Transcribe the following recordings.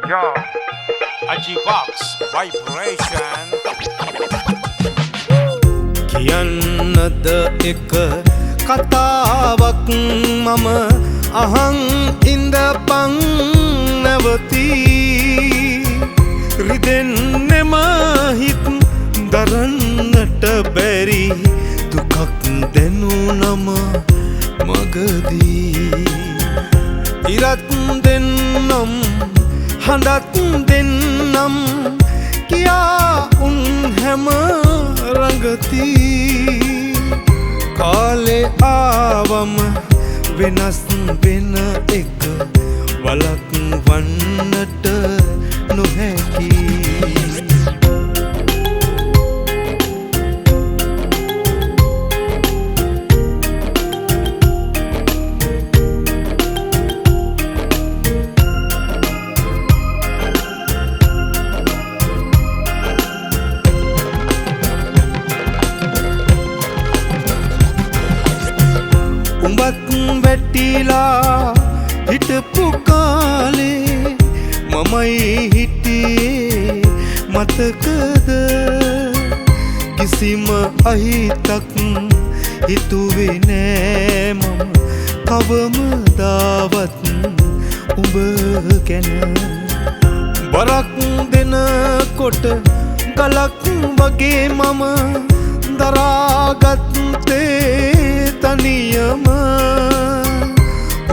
Yo, Ajivox vibration. කියන්නද එක කතාවක් මම අහන් ඉඳපන් නැවතී රිදෙන්නෙම හිත් දරන්නට බැරි දුකක් දැනුනම මගදී ඉරත් දෙන්නම් හඬත් දෙන්නම් කියා උන් හැම රඟති කාලේ ආවම වෙනස් වෙන එක වළක්වන්නට නොහැකි උඹත් වැටිලා හිටපු කාලේ මමයි හිටියේ මතකද කිසිම අහිතක් හිතුවේ නෑ මම කවමදාවත් උඹ ගැන බරක් දෙනකොට ගලක් වගේ මම දරාගත්තේ තනියම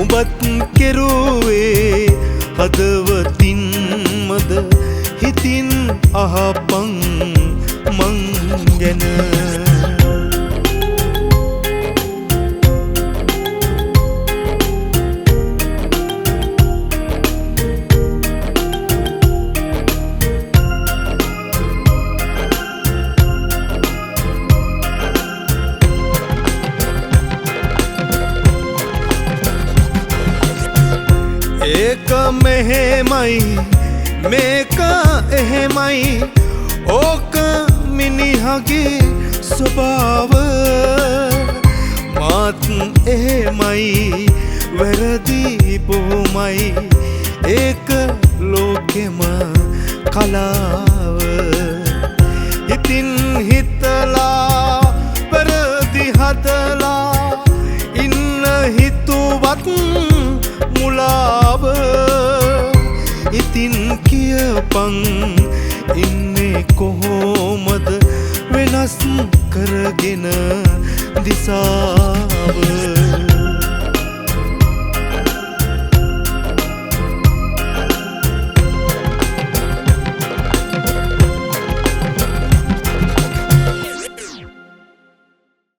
උඹත් කෙරුවේ හදවතින්මද හිතින් අහපන් මං ගැන ඒක මෙහෙමයි මේක එහෙමයි ඕක මිනිහගේ ස්වභාව මාත් එහෙමයි වැරදි බොහොමයි ඒක ලෝකෙම කලාව හිතින් හිතලා වැරදි හදලා ඉන්න හිතුවත් මුලාව ඉතින් කියපන් ඉන්නේ කොහොමද වෙනස් කරගෙන දිසාව